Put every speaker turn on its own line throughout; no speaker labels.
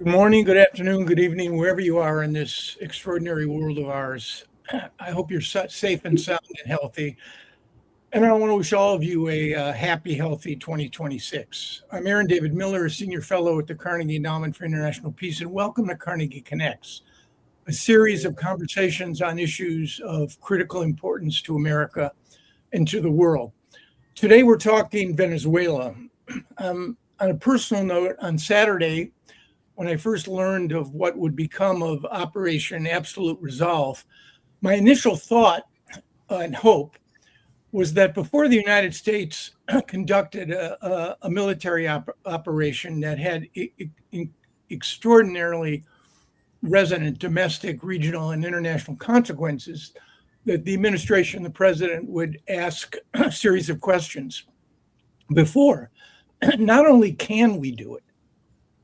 Good morning, good afternoon, good evening, wherever you are in this extraordinary world of ours. I hope you're safe and sound and healthy. And I want to wish all of you a happy, healthy 2026. I'm Aaron David Miller, a senior fellow at the Carnegie Endowment for International Peace, and welcome to Carnegie Connects, a series of conversations on issues of critical importance to America and to the world. Today, we're talking Venezuela. On a personal note, on Saturday, when I first learned of what would become of Operation Absolute Resolve, my initial thought and hope was that before the United States conducted a military operation that had extraordinarily resonant domestic, regional, and international consequences, that the administration, the president, would ask a series of questions before. Not only can we do it,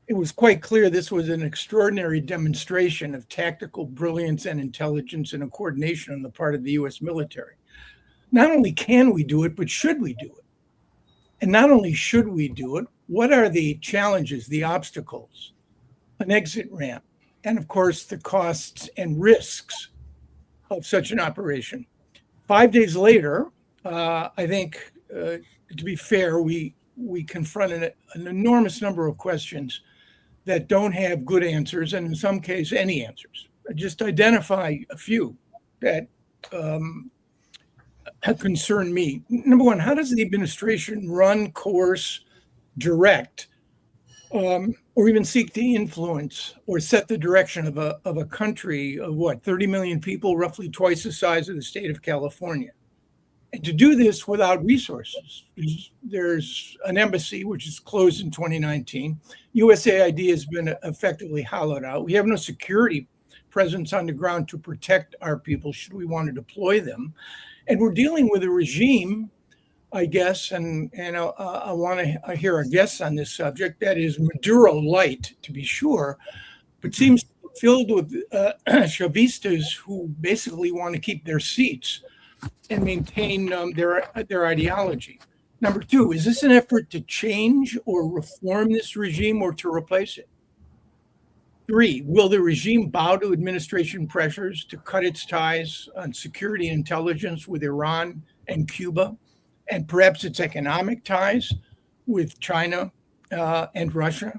it was quite clear this was an extraordinary demonstration of tactical brilliance and intelligence and a coordination on the part of the U.S. military. Not only can we do it, but should we do it? And not only should we do it, what are the challenges, the obstacles, an exit ramp, and of course, the costs and risks of such an operation? 5 days later, I think, to be fair, we confronted an enormous number of questions that don't have good answers, and in some cases, any answers. I just identify a few that have concerned me. Number one, how does the administration run, course, direct, or even seek to influence or set the direction of a country of 30 million people, roughly twice the size of the state of California? And to do this without resources. There's an embassy which is closed in 2019. USAID has been effectively hollowed out. We have no security presence on the ground to protect our people should we want to deploy them. And we're dealing with a regime, I guess, and I want to hear our guests on this subject, that is Maduro light, to be sure, but seems filled with Chavistas who basically want to keep their seats and maintain their ideology. Number two, is this an effort to change or reform this regime or to replace it? Three, will the regime bow to administration pressures to cut its ties on security and intelligence with Iran and Cuba, and perhaps its economic ties with China and Russia?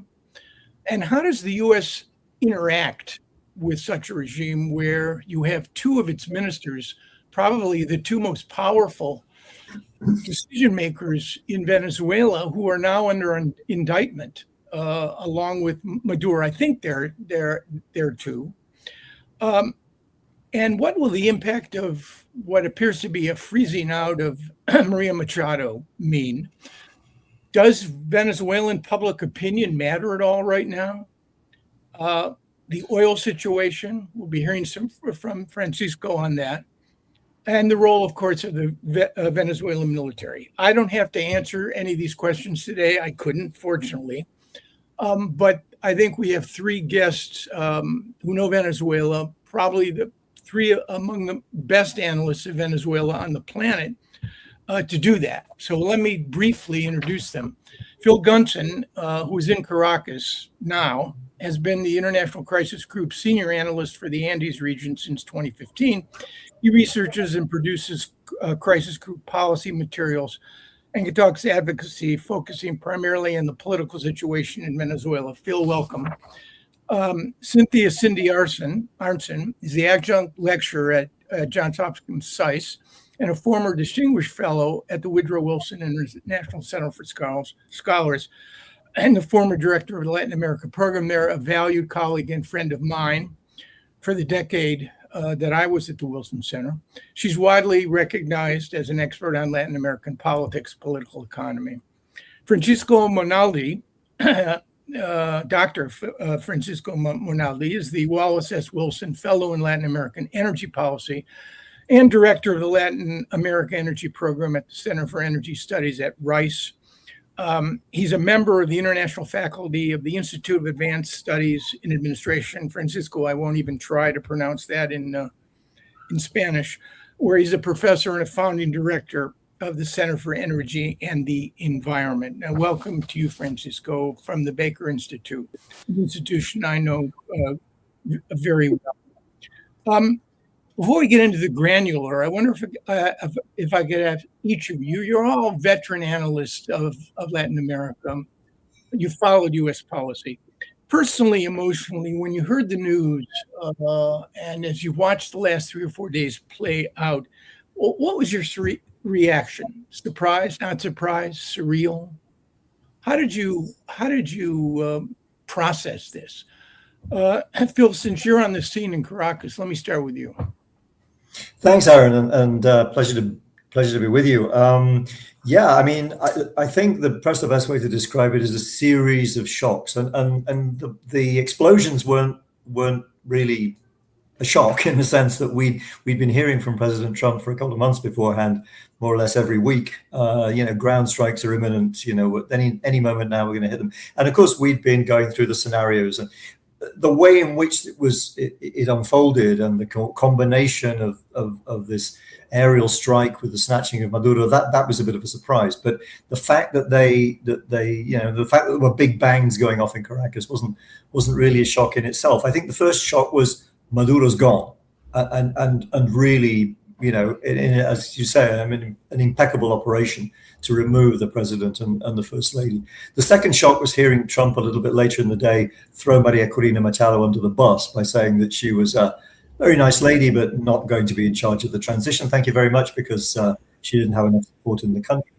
And how does the U.S. interact with such a regime where you have two of its ministers, probably the two most powerful decision makers in Venezuela, who are now under indictment, along with Maduro? I think they're two. And what will the impact of what appears to be a freezing out of Maria Machado mean? Does Venezuelan public opinion matter at all right now? The oil situation, we'll be hearing some from Francisco on that. And the role, of course, of the Venezuelan military. I don't have to answer any of these questions today. I couldn't, fortunately. But I think we have three guests who know Venezuela, probably the three among the best analysts of Venezuela on the planet to do that. So let me briefly introduce them. Phil Gunson, who is in Caracas now, has been the International Crisis Group senior analyst for the Andes region since 2015. He researches and produces crisis group policy materials and conducts advocacy, focusing primarily on the political situation in Venezuela. Phil, welcome. Cynthia Cindy Arnson is the adjunct lecturer at Johns Hopkins SAIS and a former distinguished fellow at the Woodrow Wilson International Center for Scholars, and the former director of the Latin America program there, a valued colleague and friend of mine for the decade that I was at the Wilson Center. She's widely recognized as an expert on Latin American politics, political economy. Francisco Monaldi, Dr. Francisco Monaldi, is the Wallace S. Wilson Fellow in Latin American Energy Policy and director of the Latin America Energy Program at the Center for Energy Studies at Rice. He's a member of the international faculty of the Institute of Advanced Studies in Administration. Francisco, I won't even try to pronounce that in Spanish, where he's a professor and a founding director of the Center for Energy and the Environment. Now, welcome to you, Francisco, from the Baker Institute, an institution I know very well. Before we get into the granular, I wonder if I could ask each of you, you're all veteran analysts of Latin America. You followed U.S. policy. Personally, emotionally, when you heard the news and as you watched the last 3 or 4 days play out, what was your reaction? Surprise, not surprise, surreal? How did you process this? Phil, since you're on the scene in Caracas, let me start with you.
Thanks, Aaron, and pleasure to be with you. Yeah, I mean, I think perhaps the best way to describe it is a series of shocks, and the explosions weren't really a shock in the sense that we'd been hearing from President Trump for a couple of months beforehand, more or less every week. Ground strikes are imminent. Any moment now we're going to hit them, and of course we'd been going through the scenarios and the way in which it unfolded, and the combination of this aerial strike with the snatching of Maduro, that was a bit of a surprise. But the fact that the fact that there were big bangs going off in Caracas wasn't really a shock in itself. I think the first shock was Maduro's gone, and really, as you say, I mean, an impeccable operation to remove the president and the first lady. The second shock was hearing Trump a little bit later in the day throw Maria Corina Machado under the bus by saying that she was a very nice lady, but not going to be in charge of the transition. Thank you very much, because she didn't have enough support in the country.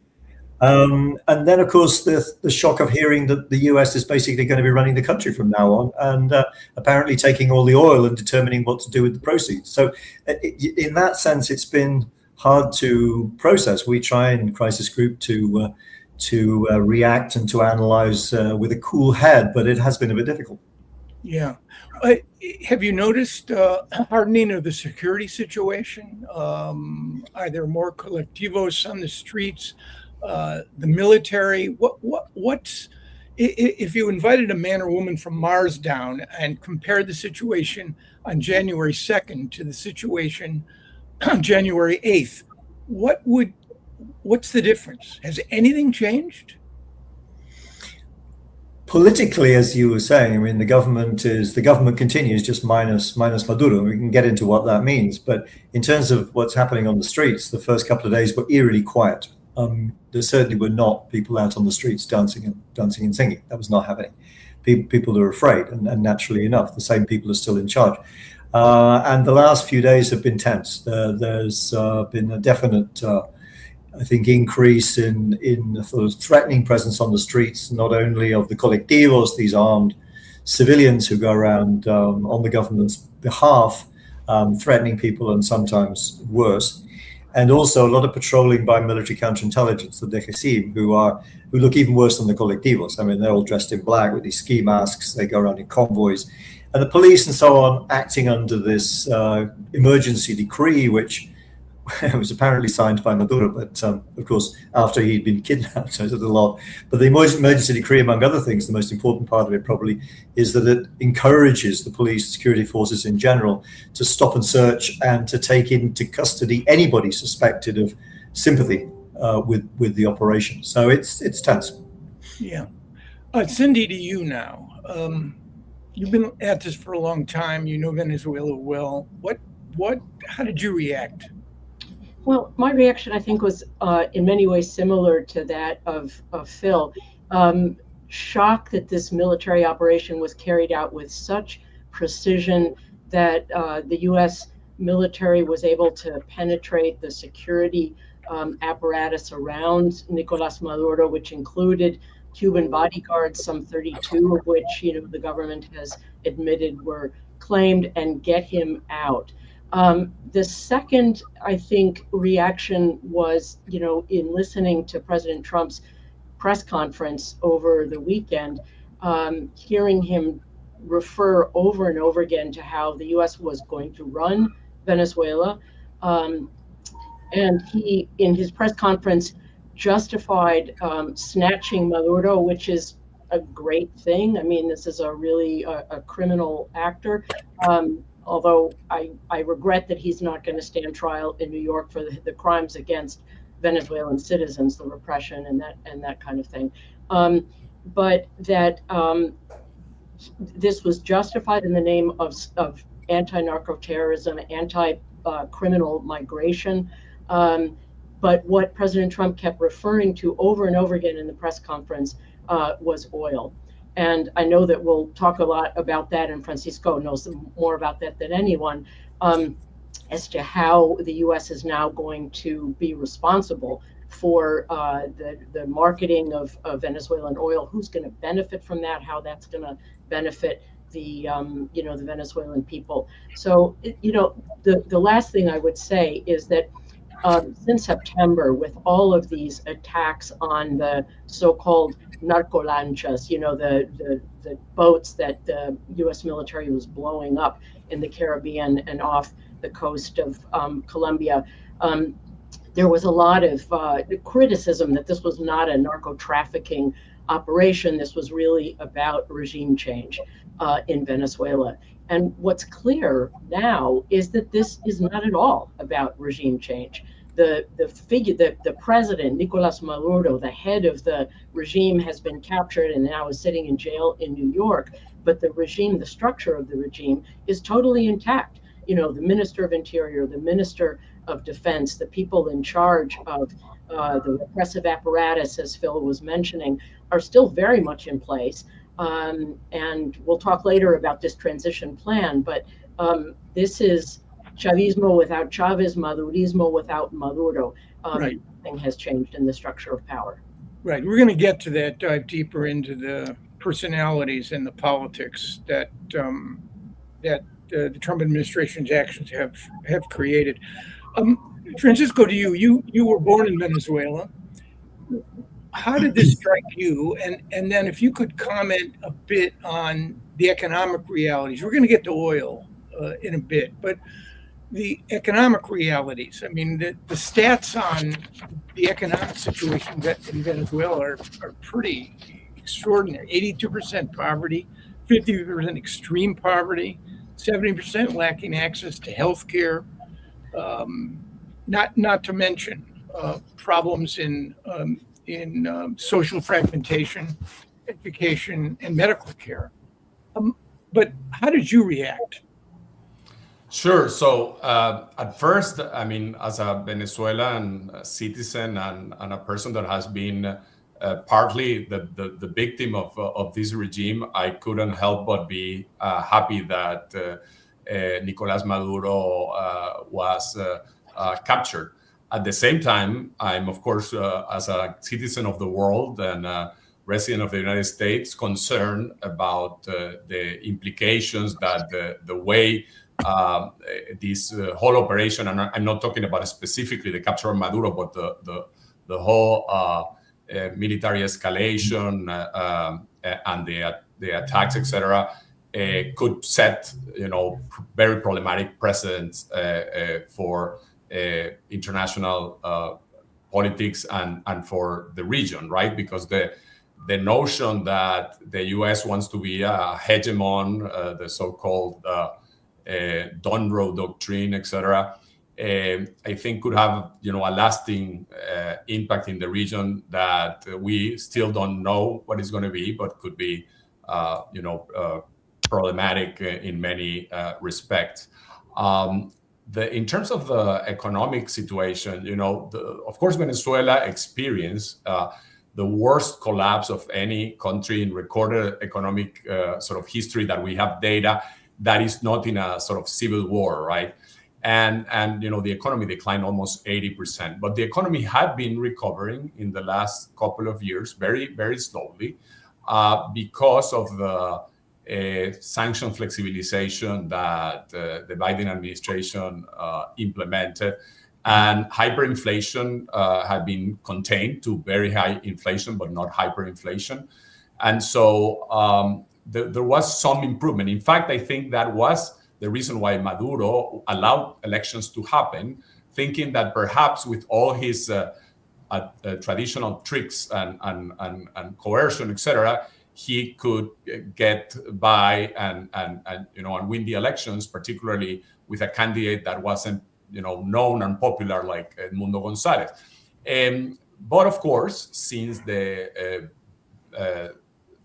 And then, of course, the shock of hearing that the US is basically going to be running the country from now on, and apparently taking all the oil and determining what to do with the proceeds. So in that sense, it's been hard to process. We try in Crisis Group to react and to analyze with a cool head, but it has been a bit difficult.
Yeah. Have you noticed hardening of the security situation? Are there more colectivos on the streets? The military? What's if you invited a man or woman from Mars down and compared the situation on January 2nd to the situation on January 8th, what's the difference? Has anything changed?
Politically, as you were saying, I mean, the government continues, just minus Maduro. We can get into what that means, but in terms of what's happening on the streets, the first couple of days were eerily quiet. There certainly were not people out on the streets dancing and singing. That was not happening. People are afraid, and naturally enough, the same people are still in charge. And the last few days have been tense. There's been a definite, I think, increase in a sort of threatening presence on the streets, not only of the colectivos, these armed civilians who go around on the government's behalf, threatening people, and sometimes worse. And also a lot of patrolling by military counterintelligence, the DGCIM, who look even worse than the colectivos. I mean, they're all dressed in black with these ski masks. They go around in convoys. And the police and so on acting under this emergency decree, which was apparently signed by Maduro, but of course, after he'd been kidnapped, so it did a lot. But the emergency decree, among other things, the most important part of it probably is that it encourages the police, security forces in general, to stop and search and to take into custody anybody suspected of sympathy with the operation. So it's tense.
Yeah. Cindy, to you now. You've been at this for a long time. You know Venezuela well. How did you react?
Well, my reaction, I think, was in many ways similar to that of Phil. Shock that this military operation was carried out with such precision that the U.S. military was able to penetrate the security apparatus around Nicolás Maduro, which included Cuban bodyguards, some 32 of which, the government has admitted were claimed, and get him out. The second, I think, reaction was, in listening to President Trump's press conference over the weekend, hearing him refer over and over again to how the U.S. was going to run Venezuela. And he, in his press conference, justified snatching Maduro, which is a great thing. I mean, this is a really a criminal actor. Although I regret that he's not going to stand trial in New York for the crimes against Venezuelan citizens, the repression and that kind of thing. But that this was justified in the name of anti-narco terrorism, anti-criminal migration. But what President Trump kept referring to over and over again in the press conference was oil. And I know that we'll talk a lot about that, and Francisco knows more about that than anyone, as to how the U.S. is now going to be responsible for the marketing of Venezuelan oil, who's going to benefit from that, how that's going to benefit the the Venezuelan people. So the last thing I would say is that since September, with all of these attacks on the so-called narco lanchas, the boats that the U.S. military was blowing up in the Caribbean and off the coast of Colombia, there was a lot of criticism that this was not a narco trafficking operation. This was really about regime change in Venezuela. And what's clear now is that this is not at all about regime change. The president, Nicholás Maduro, the head of the regime, has been captured and now is sitting in jail in New York. But the regime, the structure of the regime, is totally intact. The Minister of Interior, the Minister of Defense, the people in charge of the repressive apparatus, as Phil was mentioning, are still very much in place. And we'll talk later about this transition plan, but this is Chavismo without Chavez, Madurismo without Maduro.
Right.
Nothing has changed in the structure of power.
Right. We're going to get to that, dive deeper into the personalities and the politics that the Trump administration's actions have created. Francisco, to you were born in Venezuela. How did this strike you? And then if you could comment a bit on the economic realities. We're going to get to oil in a bit, but the economic realities. I mean, the stats on the economic situation in Venezuela are pretty extraordinary. 82% poverty, 50% extreme poverty, 70% lacking access to health care, not to mention problems in social fragmentation, education, and medical care. But how did you react?
Sure. So at first, I mean, as a Venezuelan citizen and a person that has been partly the victim of this regime, I couldn't help but be happy that Nicolás Maduro was captured. At the same time, I'm, of course, as a citizen of the world and a resident of the United States, concerned about the implications that the way this whole operation, and I'm not talking about specifically the capture of Maduro, but the whole military escalation and the attacks, etc., could set very problematic precedents for international politics and for the region, right? Because the notion that the U.S. wants to be a hegemon, the so-called Donroe doctrine, etc., I think could have a lasting impact in the region that we still don't know what it's going to be, but could be problematic in many respects. In terms of the economic situation, of course, Venezuela experienced the worst collapse of any country in recorded economic sort of history that we have data that is not in a sort of civil war, right? And the economy declined almost 80%. But the economy had been recovering in the last couple of years, very, very slowly, because of the sanction flexibilization that the Biden administration implemented. And hyperinflation had been contained to very high inflation, but not hyperinflation. And so there was some improvement. In fact, I think that was the reason why Maduro allowed elections to happen, thinking that perhaps with all his traditional tricks and coercion, etc., he could get by and win the elections, particularly with a candidate that wasn't known and popular like Edmundo González. But of course, since the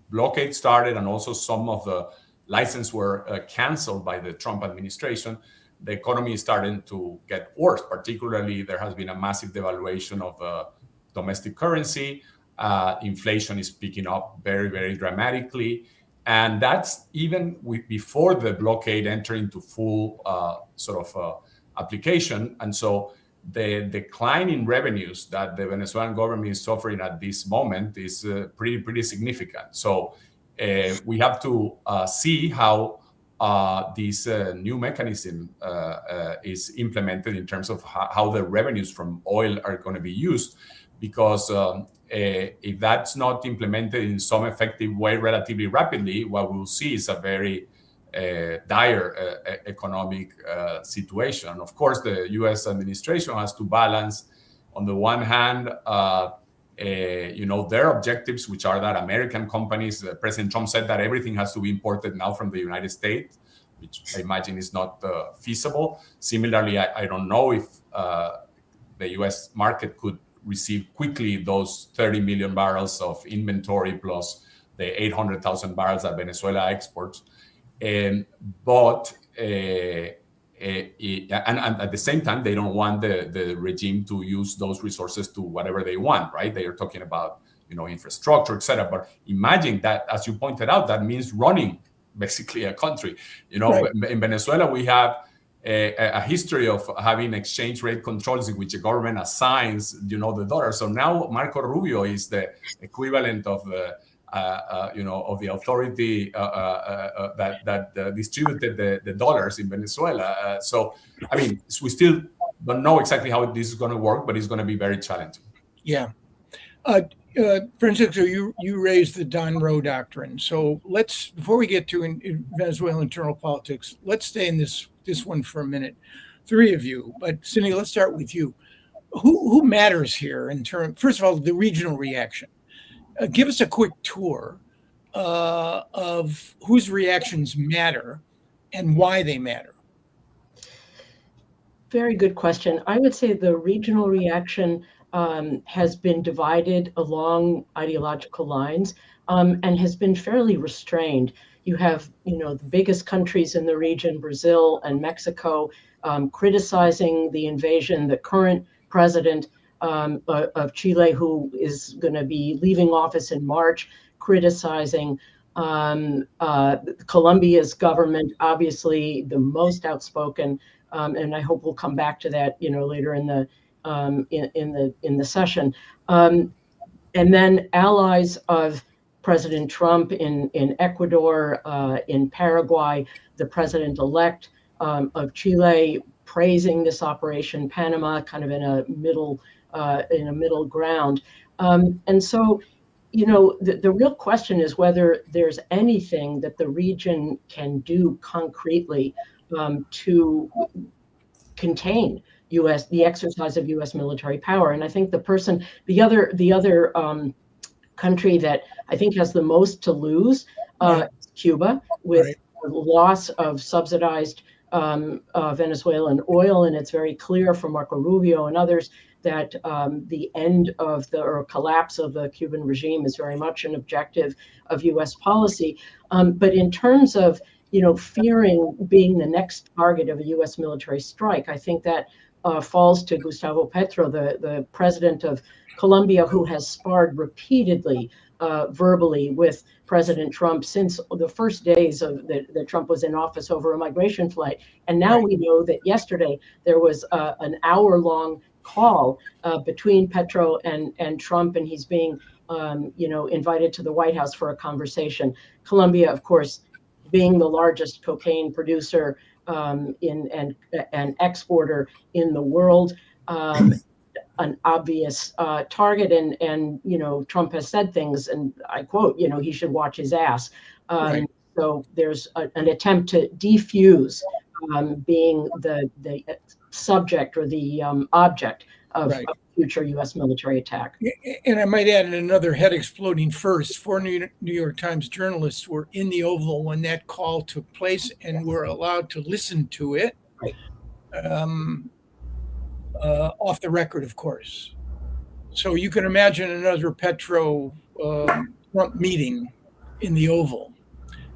blockade started and also some of the licenses were canceled by the Trump administration, the economy is starting to get worse. Particularly, there has been a massive devaluation of domestic currency. Inflation is picking up very, very dramatically. And that's even before the blockade entered into full application. And so the decline in revenues that the Venezuelan government is suffering at this moment is pretty significant. So we have to see how this new mechanism is implemented in terms of how the revenues from oil are going to be used. Because if that's not implemented in some effective way relatively rapidly, what we'll see is a very dire economic situation. Of course, the U.S. administration has to balance, on the one hand, their objectives, which are that American companies, President Trump said that everything has to be imported now from the United States, which I imagine is not feasible. Similarly, I don't know if the U.S. market could receive quickly those 30 million barrels of inventory plus the 800,000 barrels that Venezuela exports. But at the same time, they don't want the regime to use those resources to whatever they want, right? They are talking about, infrastructure, etc. But imagine that, as you pointed out, that means running basically a country.
Right.
In Venezuela, we have a history of having exchange rate controls in which the government assigns, the dollar. So now Marco Rubio is the equivalent of the of the authority that distributed the dollars in Venezuela. So, I mean, we still don't know exactly how this is going to work, but it's going to be very challenging.
Yeah. Francisco, you raised the Don Roe doctrine. So before we get to in Venezuelan internal politics, let's stay in this one for a minute. Three of you, but Cindy, let's start with you. Who matters here in terms? First of all, the regional reaction. Give us a quick tour of whose reactions matter and why they matter.
Very good question. I would say the regional reaction has been divided along ideological lines and has been fairly restrained. You have, the biggest countries in the region, Brazil and Mexico, criticizing the invasion. The current president of Chile, who is going to be leaving office in March, criticizing Colombia's government, obviously the most outspoken, and I hope we'll come back to that, later in the session. And then allies of President Trump in Ecuador, in Paraguay, the president-elect of Chile praising this operation, Panama, kind of in a middle ground. And so, the real question is whether there's anything that the region can do concretely to contain the exercise of U.S. military power. And I think the other country that I think has the most to lose is Cuba, with the loss of subsidized Venezuelan oil. And it's very clear from Marco Rubio and others that the end of or collapse of the Cuban regime is very much an objective of U.S. policy. But in terms of, fearing being the next target of a U.S. military strike, I think that falls to Gustavo Petro, the president of Colombia, who has sparred repeatedly verbally with President Trump since the first days that Trump was in office over a migration flight. And now we know that yesterday there was an hour-long call between Petro and Trump, and he's being invited to the White House for a conversation. Colombia, of course, being the largest cocaine producer and exporter in the world, an obvious target, and Trump has said things, and I quote, he should watch his ass. So there's an attempt to defuse being the subject or the object of a future U.S. military attack.
And I might add another head exploding first. 4 New York Times journalists were in the Oval when that call took place and were allowed to listen to it. Off the record, of course. So you can imagine another Petro-Trump meeting in the Oval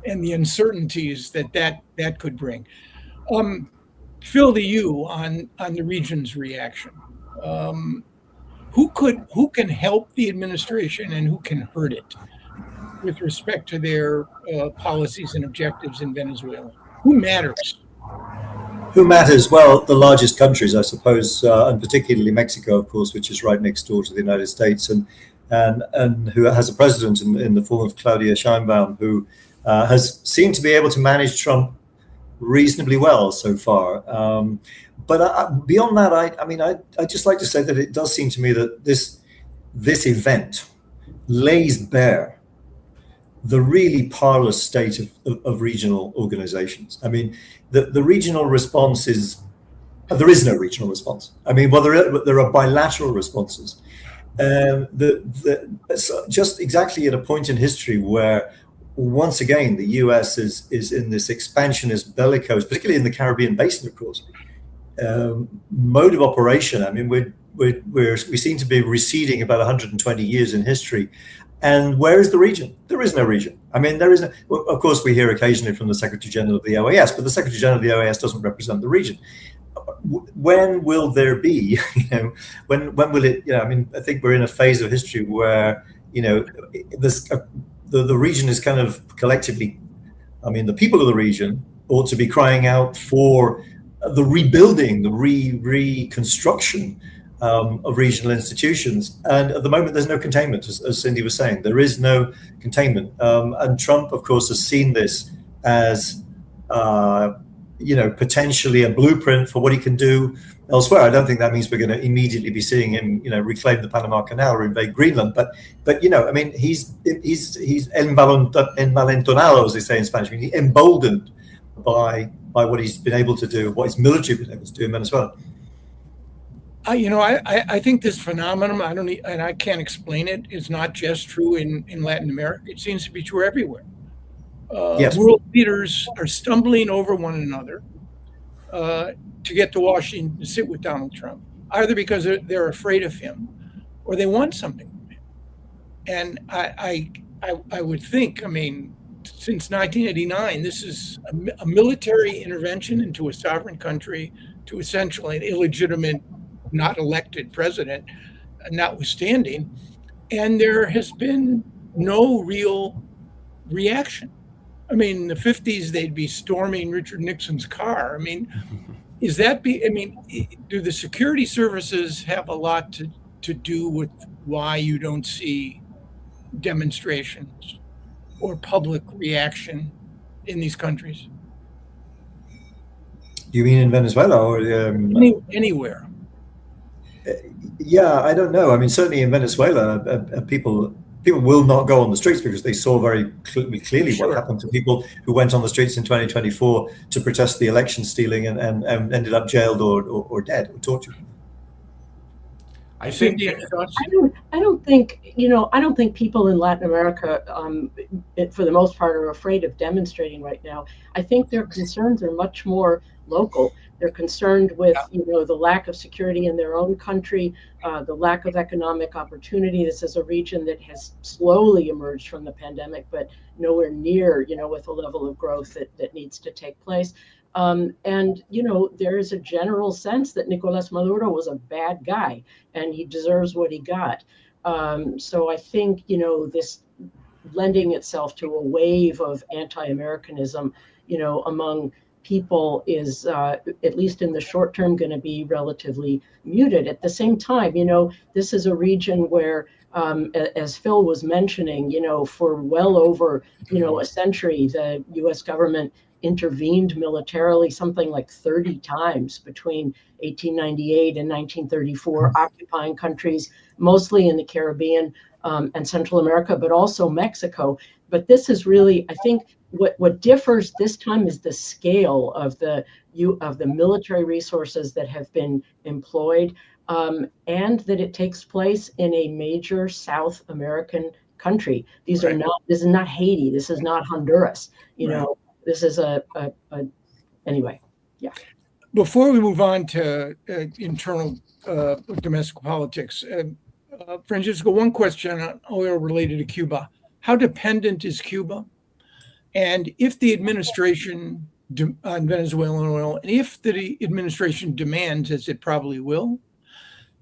and the uncertainties that could bring. Phil, to you on the region's reaction. Who can help the administration and who can hurt it with respect to their policies and objectives in Venezuela? Who matters?
Who matters? Well, the largest countries, I suppose, and particularly Mexico, of course, which is right next door to the United States, and who has a president in the form of Claudia Sheinbaum, who has seemed to be able to manage Trump reasonably well so far. But beyond that, I just like to say that it does seem to me that this event lays bare the really parlous state of regional organizations. I mean, the regional response is, there is no regional response. I mean, well, there are bilateral responses. Just exactly at a point in history where, once again, the US is in this expansionist bellicose, particularly in the Caribbean basin, of course, mode of operation. I mean, we seem to be receding about 120 years in history. And where is the region? There is no region. I mean, there is no, well, of course, we hear occasionally from the Secretary General of the OAS, but the Secretary General of the OAS doesn't represent the region. When will there be, when will it, I mean, I think we're in a phase of history where, the region is kind of collectively, I mean, the people of the region ought to be crying out for the rebuilding, the reconstruction of regional institutions. And at the moment, there's no containment, as Cindy was saying. There is no containment. And Trump, of course, has seen this as, potentially a blueprint for what he can do elsewhere. I don't think that means we're going to immediately be seeing him, reclaim the Panama Canal or invade Greenland. But I mean, he's envalentonado, as they say in Spanish, meaning emboldened by what he's been able to do, what his military has been able to do in Venezuela.
I think this phenomenon, I can't explain it, is not just true in Latin America. It seems to be true everywhere.
Yes.
World leaders are stumbling over one another to get to Washington to sit with Donald Trump, either because they're afraid of him or they want something from him. And I would think, I mean, since 1989, this is a military intervention into a sovereign country to essentially an illegitimate, not elected president, notwithstanding, and there has been no real reaction. I mean, in the 50s, they'd be storming Richard Nixon's car. I mean, do the security services have a lot to do with why you don't see demonstrations or public reaction in these countries?
Do you mean in Venezuela or
anywhere?
Yeah, I don't know. I mean, certainly in Venezuela, people will not go on the streets because they saw very clearly
Sure.
what happened to people who went on the streets in 2024 to protest the election stealing and ended up jailed or dead or tortured.
I think
I don't think people in Latin America, for the most part, are afraid of demonstrating right now. I think their concerns are much more local. They're concerned with, the lack of security in their own country, the lack of economic opportunity. This is a region that has slowly emerged from the pandemic, but nowhere near, with the level of growth that needs to take place. And there is a general sense that Nicolás Maduro was a bad guy and he deserves what he got. So I think, this lending itself to a wave of anti-Americanism, among people is, at least in the short term, going to be relatively muted. At the same time, this is a region where, as Phil was mentioning, for well over, a century, the U.S. government intervened militarily something like 30 times between 1898 and 1934, occupying countries, mostly in the Caribbean and Central America, but also Mexico. But this is really, I think, what differs this time is the scale of the military resources that have been employed, and that it takes place in a major South American country. This is not Haiti. This is not Honduras. This is anyway. Yeah.
Before we move on to internal domestic politics, Francisco, one question on oil related to Cuba. How dependent is Cuba? And if the administration on Venezuelan oil, and if the administration demands, as it probably will,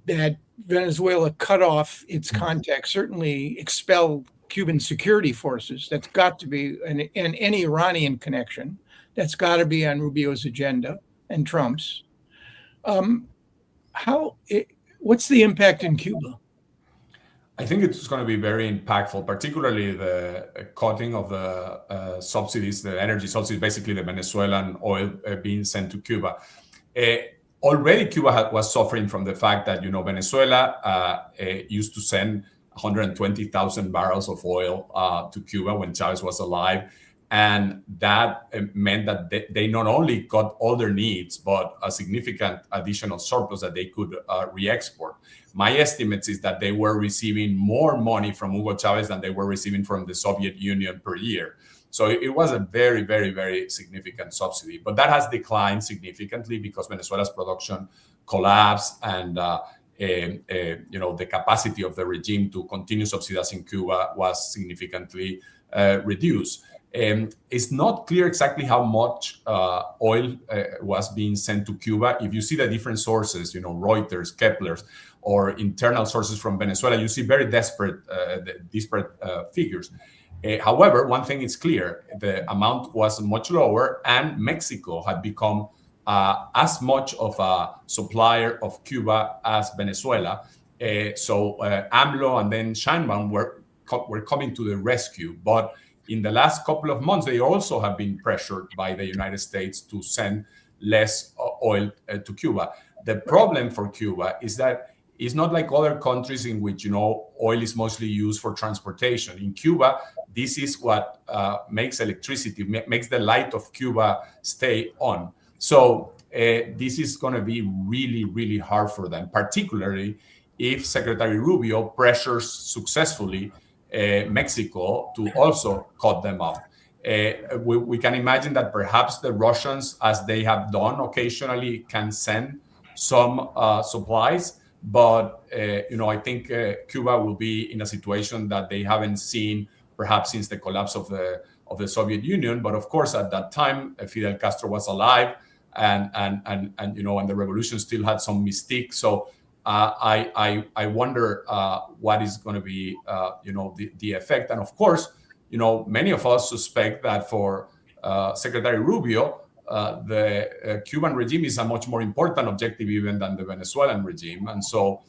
that Venezuela cut off its contacts, certainly expel Cuban security forces, that's got to be, and any Iranian connection, that's got to be on Rubio's agenda and Trump's. What's the impact in Cuba?
I think it's going to be very impactful, particularly the cutting of the subsidies, the energy subsidies, basically the Venezuelan oil being sent to Cuba. Already, Cuba was suffering from the fact that, Venezuela used to send 120,000 barrels of oil to Cuba when Chavez was alive. And that meant that they not only got all their needs, but a significant additional surplus that they could re-export. My estimates is that they were receiving more money from Hugo Chavez than they were receiving from the Soviet Union per year. So it was a very, very, very significant subsidy. But that has declined significantly because Venezuela's production collapsed and the capacity of the regime to continue subsidizing Cuba was significantly reduced. It's not clear exactly how much oil was being sent to Cuba. If you see the different sources, Reuters, Kepler's, or internal sources from Venezuela, you see very disparate figures. However, one thing is clear, the amount was much lower, and Mexico had become as much of a supplier of Cuba as Venezuela. So AMLO and then Sheinbaum were coming to the rescue. But in the last couple of months, they also have been pressured by the United States to send less oil to Cuba. The problem for Cuba is that it's not like other countries in which, oil is mostly used for transportation. In Cuba, this is what makes electricity, makes the light of Cuba stay on. So this is going to be really, really hard for them, particularly if Secretary Rubio pressures successfully Mexico to also cut them off. We can imagine that perhaps the Russians, as they have done occasionally, can send some supplies. But, I think Cuba will be in a situation that they haven't seen perhaps since the collapse of the Soviet Union. But of course, at that time, Fidel Castro was alive and the revolution still had some mystique. So I wonder what is going to be, the effect. And of course, many of us suspect that for Secretary Rubio, the Cuban regime is a much more important objective even than the Venezuelan regime. And so,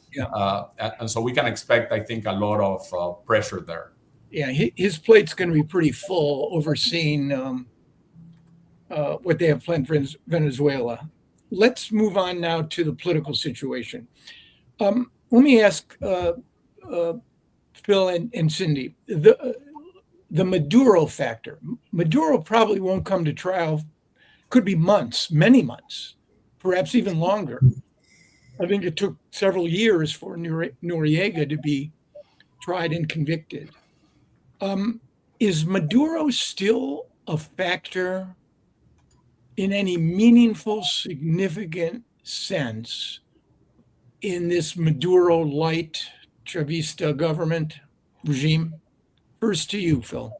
we can expect, I think, a lot of pressure there.
Yeah, his plate's going to be pretty full overseeing what they have planned for Venezuela. Let's move on now to the political situation. Let me ask Phil and Cindy, the Maduro factor. Maduro probably won't come to trial, could be months, many months, perhaps even longer. I think it took several years for Noriega to be tried and convicted. Is Maduro still a factor in any meaningful, significant sense in this Maduro-light Chavista government regime? First to you, Phil.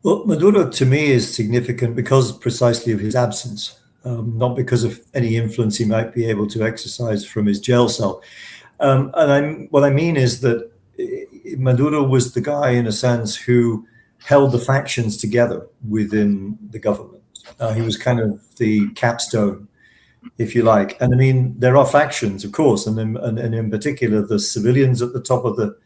Well, Maduro to me is significant because precisely of his absence, not because of any influence he might be able to exercise from his jail cell. What I mean is that Maduro was the guy, in a sense, who held the factions together within the government. He was kind of the capstone, if you like. And I mean, there are factions, of course, and in particular, the civilians at the top of the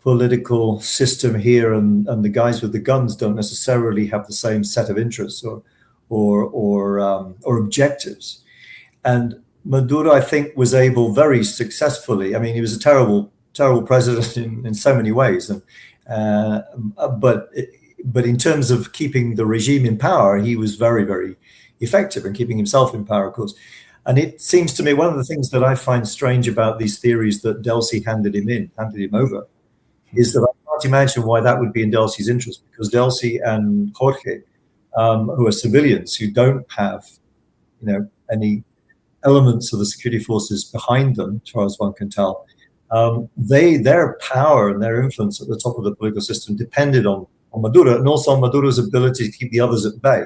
political system here and the guys with the guns don't necessarily have the same set of interests or objectives. And Maduro, I think, was able very successfully. I mean, he was a terrible president in so many ways, but in terms of keeping the regime in power, he was very, very effective in keeping himself in power, of course. And it seems to me one of the things that I find strange about these theories that Delcy handed him over, is that I can't imagine why that would be in Delcy's interest, because Delcy and Jorge, who are civilians who don't have, any elements of the security forces behind them, as far as one can tell, their power and their influence at the top of the political system depended on Maduro, and also on Maduro's ability to keep the others at bay.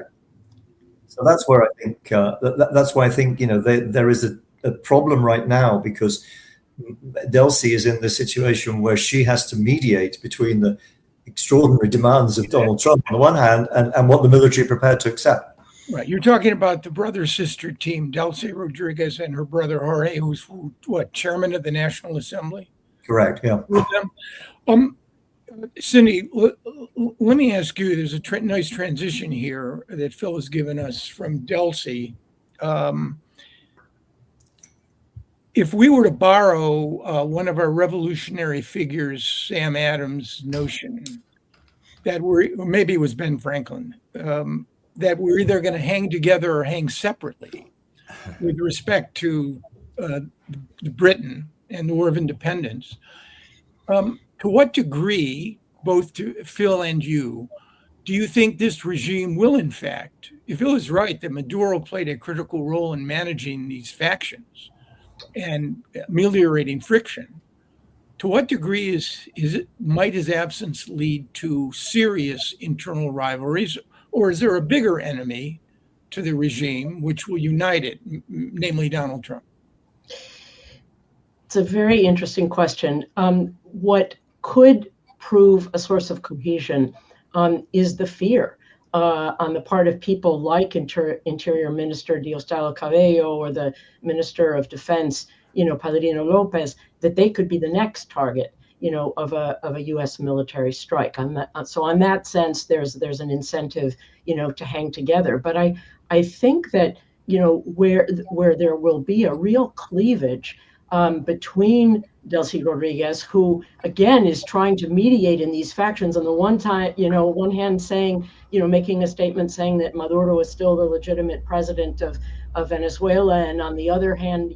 So that's where I think that's why I think there is a problem right now, because Delcy is in the situation where she has to mediate between the extraordinary demands of Donald Trump on the one hand and what the military are prepared to accept.
Right. You're talking about the brother-sister team, Delcy Rodriguez and her brother Jorge, who's chairman of the National Assembly?
Correct, yeah.
With them. Cindy, let me ask you, there's a nice transition here that Phil has given us from Delcy. If we were to borrow one of our revolutionary figures, Sam Adams' notion that or maybe it was Ben Franklin, that we're either going to hang together or hang separately with respect to Britain and the War of Independence, to what degree, both to Phil and you, do you think this regime will, in fact, if Phil is right that Maduro played a critical role in managing these factions and ameliorating friction, to what degree might his absence lead to serious internal rivalries, or is there a bigger enemy to the regime which will unite it, namely Donald Trump?
It's a very interesting question. What could prove a source of cohesion is the fear on the part of people like Interior Minister Diosdado Cabello or the Minister of Defense, Padrino Lopez, that they could be the next target, of a U.S. military strike. So on that sense, there's an incentive, to hang together. But I think that where there will be a real cleavage between Delcy Rodriguez, who again is trying to mediate in these factions, on the one hand saying, making a statement saying that Maduro is still the legitimate president of Venezuela, and on the other hand,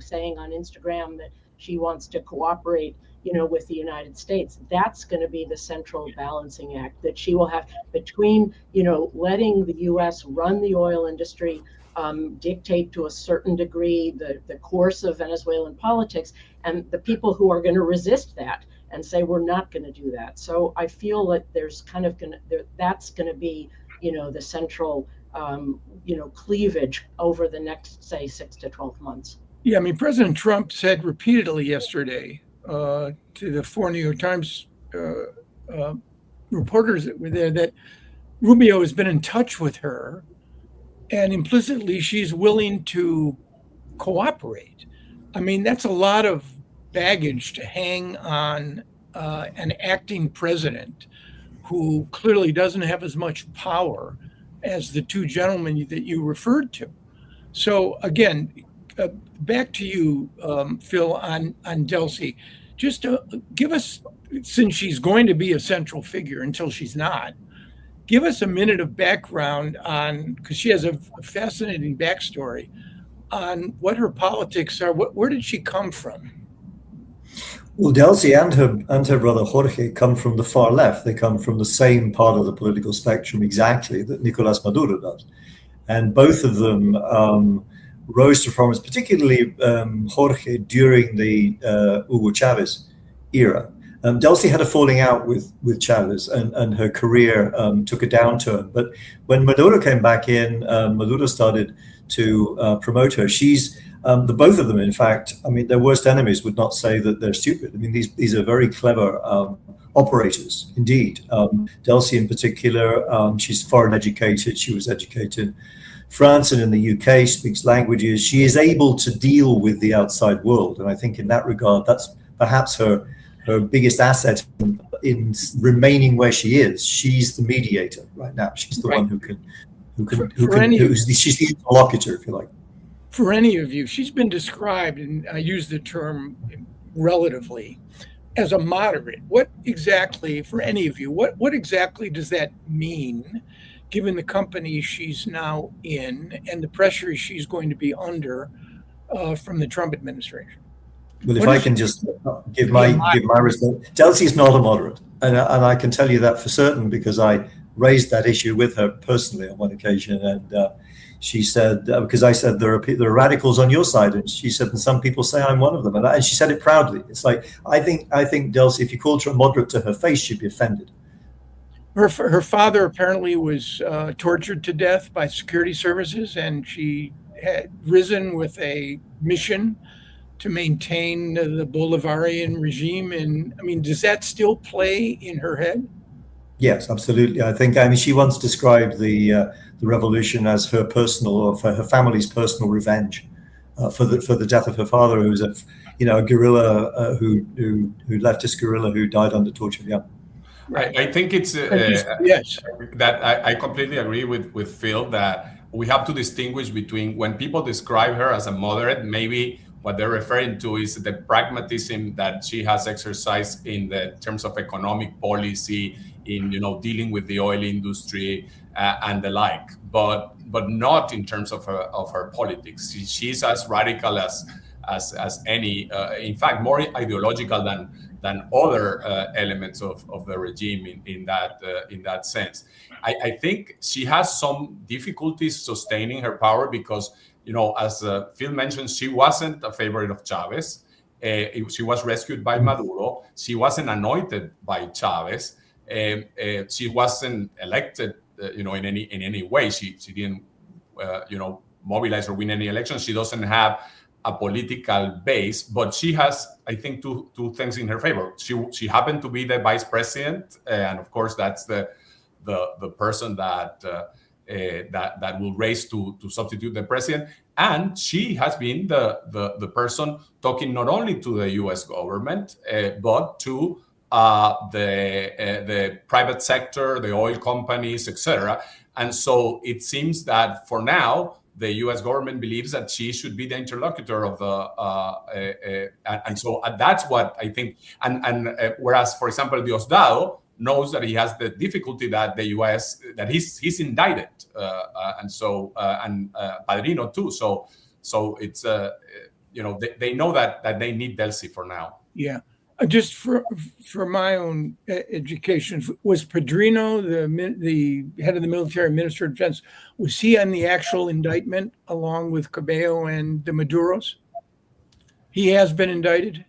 saying on Instagram that she wants to cooperate, with the United States. That's going to be the central balancing act that she will have between, letting the U.S. run the oil industry, dictate to a certain degree the course of Venezuelan politics, and the people who are going to resist that and say we're not going to do that. So I feel that there's that's going to be the central cleavage over the next, say, 6 to 12 months.
Yeah, I mean, President Trump said repeatedly yesterday to the 4 New York Times reporters that were there that Rubio has been in touch with her, and implicitly she's willing to cooperate. I mean, that's a lot of baggage to hang on an acting president who clearly doesn't have as much power as the two gentlemen that you referred to. So again, back to you, Phil, on Delcy. Just give us, since she's going to be a central figure until she's not, give us a minute of background on, because she has a fascinating backstory on what her politics are. Where did she come from?
Well, Delcy and her brother Jorge come from the far left. They come from the same part of the political spectrum exactly that Nicolás Maduro does. And both of them rose to prominence, particularly Jorge during the Hugo Chavez era. Delcy had a falling out with Chavez, and her career took a downturn. But when Maduro came back in, Maduro started to promote her. She's the both of them, in fact, I mean, their worst enemies would not say that they're stupid. I mean, these are very clever operators, indeed. Delcy in particular, she's foreign educated. She was educated in France and in the UK, speaks languages. She is able to deal with the outside world. And I think in that regard, that's perhaps her biggest asset in remaining where she is. She's the mediator right now. She's the one she's the interlocutor, if you like.
For any of you, she's been described, and I use the term relatively, as a moderate. What exactly, for any of you, what exactly does that mean, given the company she's now in and the pressure she's going to be under from the Trump administration?
Well, if I can just give my response, Delcy is not a moderate, and I can tell you that for certain because I raised that issue with her personally on one occasion, and she said, because I said there are radicals on your side, and she said, and some people say I'm one of them, and she said it proudly. It's like I think Delcy, if you called her a moderate to her face, she'd be offended.
Her father apparently was tortured to death by security services, and she had risen with a mission to maintain the Bolivarian regime. And I mean, does that still play in her head?
Yes, absolutely. I mean, she once described the revolution as her personal, or for her family's personal revenge for the death of her father, who was a guerrilla who leftist guerrilla who died under torture. Yeah.
I think it's
yes,
that I completely agree with Phil that we have to distinguish between when people describe her as a moderate, maybe what they're referring to is the pragmatism that she has exercised in the terms of economic policy, in dealing with the oil industry and the like, but not in terms of her politics. She's as radical as any, in fact, more ideological than other elements of the regime in that sense. I think she has some difficulties sustaining her power because, as Phil mentioned, she wasn't a favorite of Chavez. She was rescued by Maduro. She wasn't anointed by Chavez. She wasn't elected, in any way. She didn't, mobilize or win any elections. She doesn't have a political base, but she has, I think, two things in her favor. She happened to be the vice president, and of course, that's the person that will race to substitute the president. And she has been the person talking not only to the U.S. government, but to the private sector, the oil companies, etc. And so it seems that for now, the U.S. government believes that she should be the interlocutor of and so that's what I think. And whereas, for example, Diosdado knows that he has the difficulty that the U.S. that he's indicted, and Padrino too. So it's they know that they need Delcy for now.
Yeah. Just for my own education, was Padrino the head of the military minister of defense? Was he on the actual indictment along with Cabello and the Maduros? He has been indicted.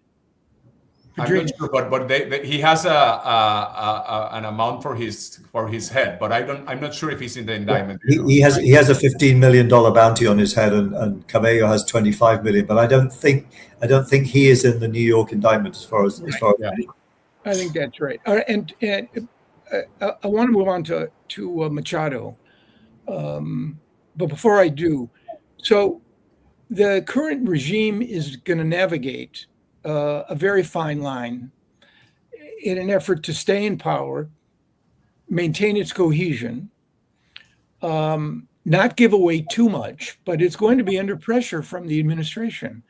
Padrino. I'm not sure, but he has an amount for his head, but I'm not sure if he's in the indictment.
He has a $15 million bounty on his head, and Cabello has $25 million. But I don't think he is in the New York indictment as far as.
Yeah. I think that's right. And I want to move on to Machado, but before I do, so the current regime is going to navigate a very fine line in an effort to stay in power, maintain its cohesion, not give away too much, but it's going to be under pressure from the administration.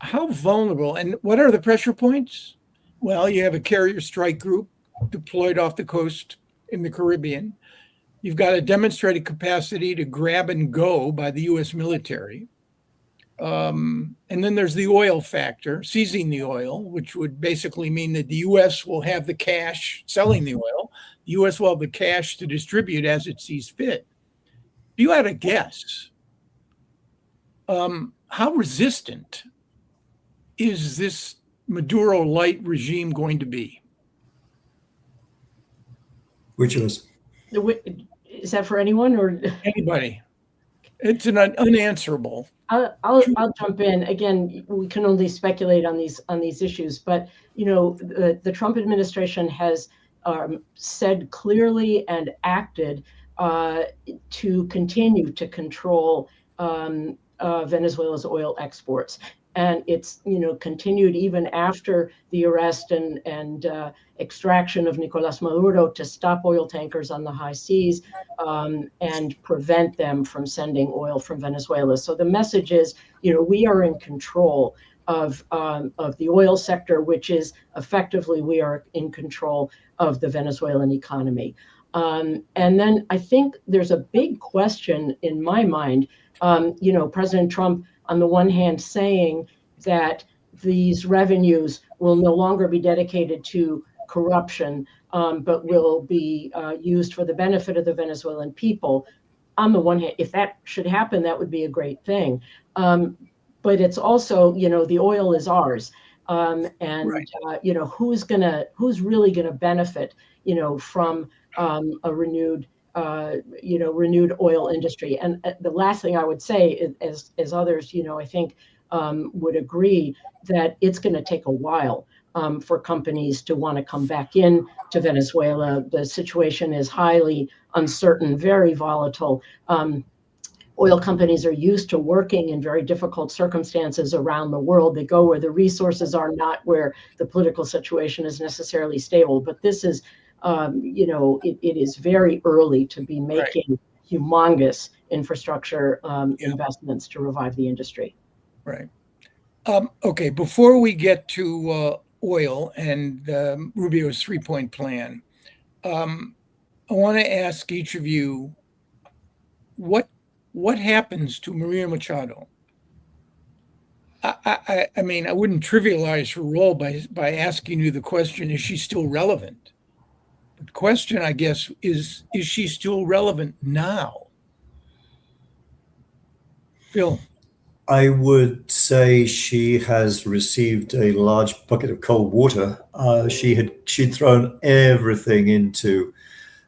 How vulnerable, and what are the pressure points? Well, you have a carrier strike group deployed off the coast in the Caribbean. You've got a demonstrated capacity to grab and go by the U.S. military. And then there's the oil factor, seizing the oil, which would basically mean that the U.S. will have the cash selling the oil. The U.S. will have the cash to distribute as it sees fit. If you had a guess, how resistant is this Maduro-light regime going to be?
Which is?
Is that for anyone or
anybody? It's an unanswerable.
I'll jump in. Again, we can only speculate on these issues, but the Trump administration has said clearly and acted to continue to control Venezuela's oil exports, and it's continued even after the arrest and extraction of Nicholás Maduro to stop oil tankers on the high seas and prevent them from sending oil from Venezuela. So the message is, we are in control of the oil sector, which is effectively we are in control of the Venezuelan economy. And then I think there's a big question in my mind. President Trump, on the one hand, saying that these revenues will no longer be dedicated to corruption, but will be used for the benefit of the Venezuelan people. on the one hand, if that should happen, that would be a great thing. But it's also, the oil is ours. And
Right.
who's really gonna benefit, from a renewed oil industry. And the last thing I would say is, as others, I think would agree, that it's going to take a while for companies to want to come back in to Venezuela. The situation is highly uncertain, very volatile. Oil companies are used to working in very difficult circumstances around the world. They go where the resources are, not where the political situation is necessarily stable. But this is, it is very early to be making humongous infrastructure investments to revive the industry.
Right. Okay, before we get to oil and Rubio's three-point plan, I want to ask each of you what happens to Maria Machado? I mean, I wouldn't trivialize her role by asking you the question, is she still relevant? The question, I guess, is she still relevant now? Phil?
I would say she has received a large bucket of cold water. She'd thrown everything into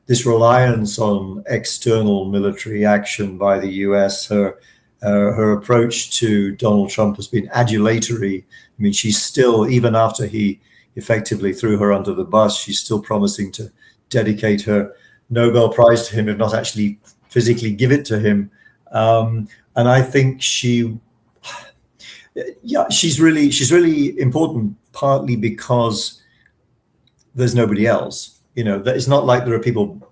this reliance on external military action by the US. Her approach to Donald Trump has been adulatory. I mean, she's still, even after he effectively threw her under the bus, she's still promising to dedicate her Nobel Prize to him, if not actually physically give it to him. And I think she's really important, partly because there's nobody else. It's not like there are people,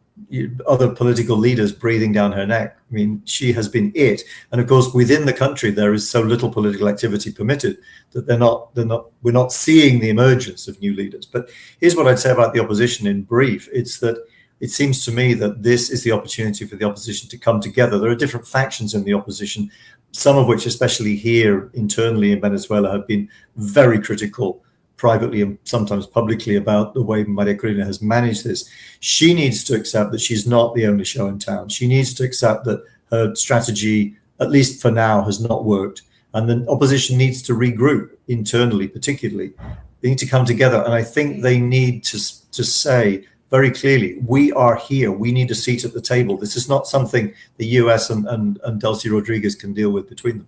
other political leaders breathing down her neck. I mean, she has been it. And of course, within the country, there is so little political activity permitted that we're not seeing the emergence of new leaders. But here's what I'd say about the opposition in brief. It's that it seems to me that this is the opportunity for the opposition to come together. There are different factions in the opposition, some of which, especially here internally in Venezuela, have been very critical privately and sometimes publicly about the way Maria Corina has managed this. She needs to accept that she's not the only show in town. She needs to accept that her strategy, at least for now, has not worked. And the opposition needs to regroup internally, particularly. They need to come together. And I think they need to say very clearly, we are here. We need a seat at the table. This is not something the US and Delcy Rodriguez can deal with between them.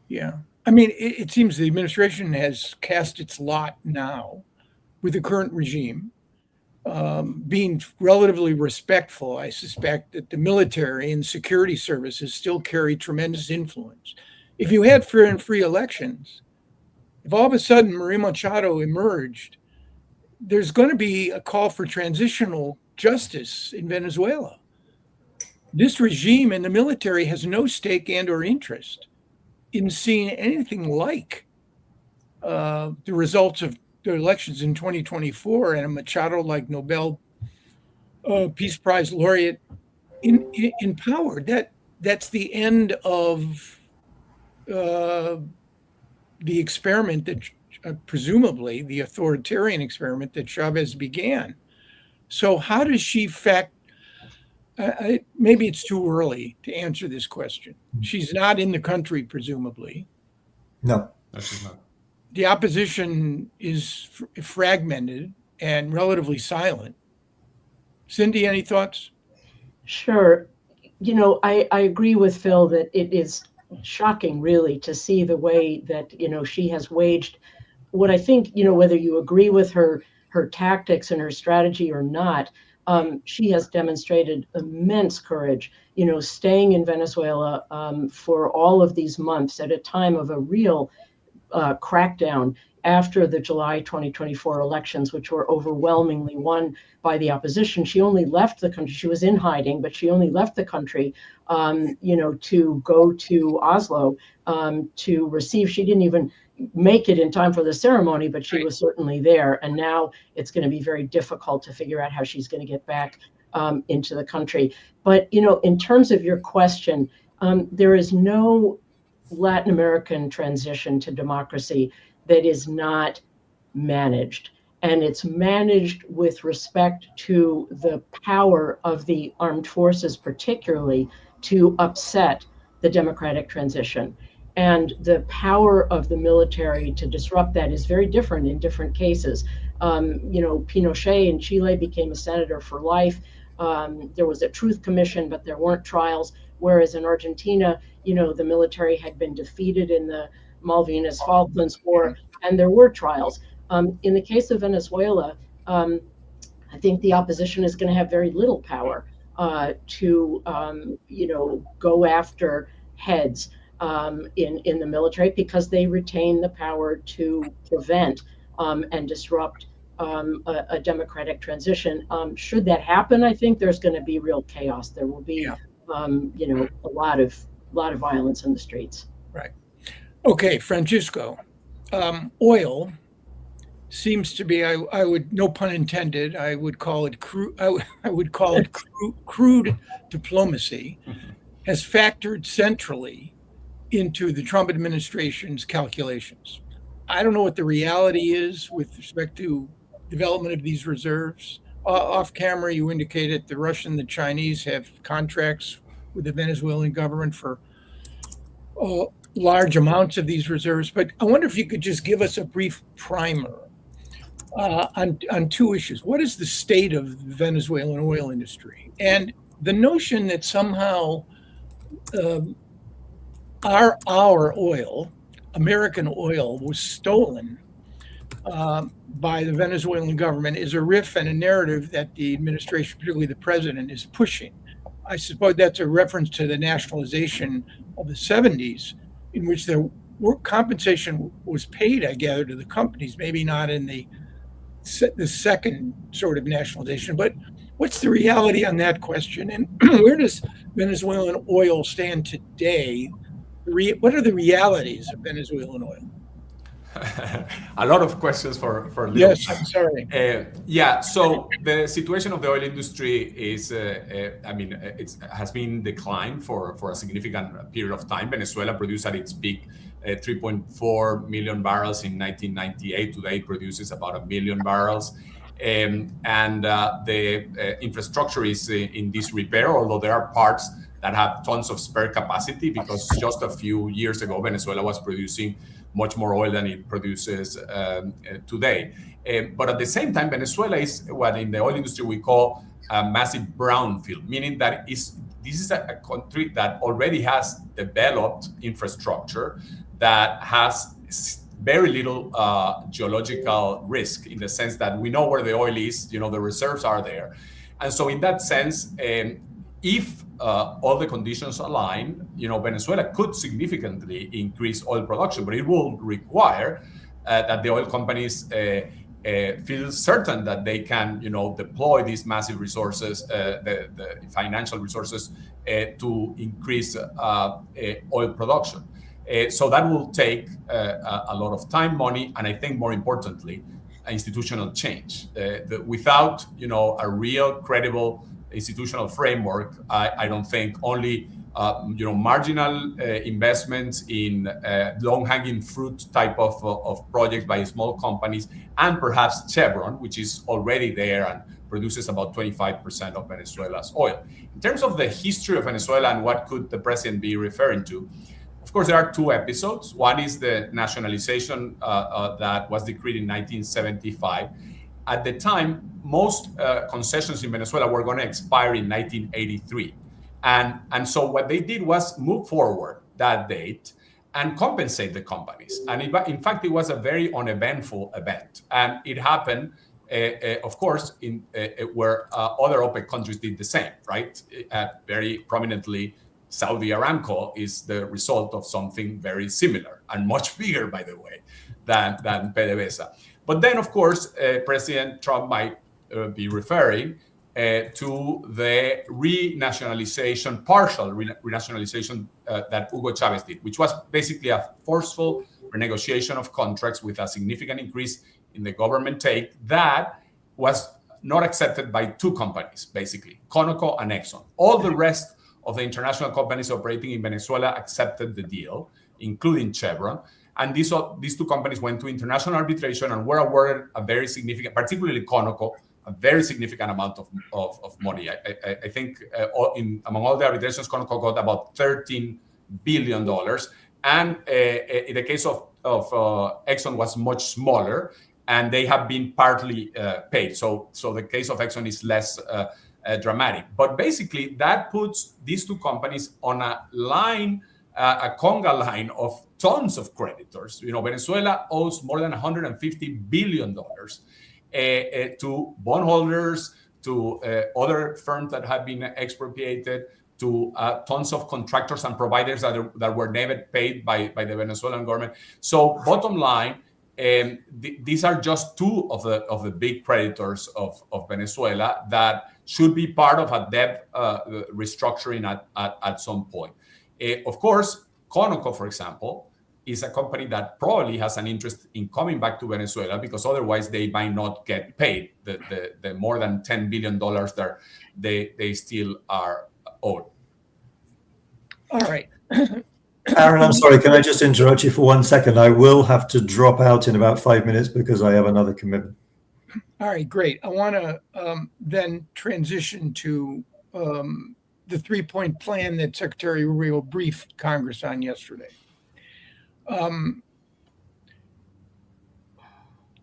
Yeah. I mean, it seems the administration has cast its lot now with the current regime, being relatively respectful. I suspect that the military and security services still carry tremendous influence. If you had fair and free elections, if all of a sudden Maria Machado emerged, there's going to be a call for transitional justice in Venezuela. This regime and the military has no stake and or interest in seeing anything like the results of the elections in 2024 and a Machado-like Nobel Peace Prize laureate in power. That's the end of the experiment that presumably the authoritarian experiment that Chavez began. So how does she maybe it's too early to answer this question. She's not in the country, presumably.
No,
she's not.
The opposition is fragmented and relatively silent. Cindy, any thoughts?
Sure. I agree with Phil that it is shocking, really, to see the way that, she has waged what I think, whether you agree with her tactics and her strategy or not, she has demonstrated immense courage, staying in Venezuela for all of these months at a time of a real crackdown after the July 2024 elections, which were overwhelmingly won by the opposition. She only left the country. She was in hiding, but she only left the country, to go to Oslo to receive. She didn't even make it in time for the ceremony, but she was certainly there. And now it's going to be very difficult to figure out how she's going to get back into the country. But, in terms of your question, there is no Latin American transition to democracy that is not managed. And it's managed with respect to the power of the armed forces, particularly to upset the democratic transition. And the power of the military to disrupt that is very different in different cases. Pinochet in Chile became a senator for life. There was a truth commission, but there weren't trials. Whereas in Argentina, the military had been defeated in the Malvinas Falklands War, and there were trials. In the case of Venezuela, I think the opposition is going to have very little power to go after heads in the military, because they retain the power to prevent and disrupt a democratic transition. Should that happen, I think there's going to be real chaos. There will be, a lot of violence in the streets.
Right. Okay, Francisco. Oil seems to be, I would, no pun intended, I would call it crude diplomacy, has factored centrally into the Trump administration's calculations. I don't know what the reality is with respect to development of these reserves. Off camera, you indicated the Russian, the Chinese have contracts with the Venezuelan government for large amounts of these reserves. But I wonder if you could just give us a brief primer on two issues. What is the state of the Venezuelan oil industry? And the notion that somehow our oil, American oil, was stolen by the Venezuelan government is a riff and a narrative that the administration, particularly the president, is pushing. I suppose that's a reference to the nationalization of the 70s, in which the compensation was paid, I gather, to the companies, maybe not in the second sort of nationalization. But what's the reality on that question? And where does Venezuelan oil stand today? What are the realities of Venezuelan oil?
A lot of questions for little.
Yes, I'm sorry.
So the situation of the oil industry is, it has been declined for a significant period of time. Venezuela produced at its peak 3.4 million barrels in 1998. Today it produces about 1 million barrels. The infrastructure is in disrepair, although there are parts that have tons of spare capacity, because just a few years ago, Venezuela was producing much more oil than it produces today. But at the same time, Venezuela is what in the oil industry we call a massive brownfield, meaning that this is a country that already has developed infrastructure that has very little geological risk, in the sense that we know where the oil is, the reserves are there. And so in that sense, if all the conditions align, Venezuela could significantly increase oil production, but it will require that the oil companies feel certain that they can, deploy these massive resources, the financial resources, to increase oil production. So that will take a lot of time, money, and I think more importantly, institutional change. Without, a real credible institutional framework, I don't think only marginal investments in long-hanging fruit type of projects by small companies, and perhaps Chevron, which is already there and produces about 25% of Venezuela's oil. In terms of the history of Venezuela and what could the president be referring to, of course, there are two episodes. One is the nationalization that was decreed in 1975. At the time, most concessions in Venezuela were going to expire in 1983. And so what they did was move forward that date and compensate the companies. And in fact, it was a very uneventful event. And it happened, of course, in where other OPEC countries did the same, right? Very prominently, Saudi Aramco is the result of something very similar, and much bigger, by the way, than PDVSA. But then, of course, President Trump might be referring to the renationalization, partial renationalization that Hugo Chavez did, which was basically a forceful renegotiation of contracts with a significant increase in the government take that was not accepted by two companies, basically, Conoco and Exxon. All the rest of the international companies operating in Venezuela accepted the deal, including Chevron. And these two companies went to international arbitration and were awarded a very significant, particularly Conoco, a very significant amount of money. I think among all the arbitrations, Conoco got about $13 billion. And in the case of Exxon was much smaller, and they have been partly paid. So the case of Exxon is less dramatic. But basically, that puts these two companies on a line, a conga line of tons of creditors. Venezuela owes more than $150 billion to bondholders, to other firms that have been expropriated, to tons of contractors and providers that were never paid by the Venezuelan government. So bottom line, these are just two of the big creditors of Venezuela that should be part of a debt restructuring at some point. Of course, Conoco, for example, is a company that probably has an interest in coming back to Venezuela, because otherwise they might not get paid the more than $10 billion that they still are owed.
All right.
Aaron, I'm sorry, can I just interrupt you for 1 second? I will have to drop out in about 5 minutes because I have another commitment.
All right, great. I want to then transition to the 3-point plan that Secretary Rubio briefed Congress on yesterday.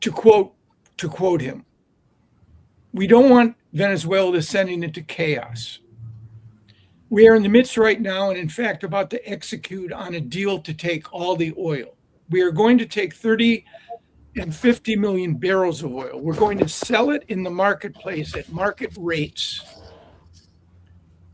To quote him, "We don't want Venezuela descending into chaos. We are in the midst right now, and in fact, about to execute on a deal to take all the oil. We are going to take 30 and 50 million barrels of oil. We're going to sell it in the marketplace at market rates,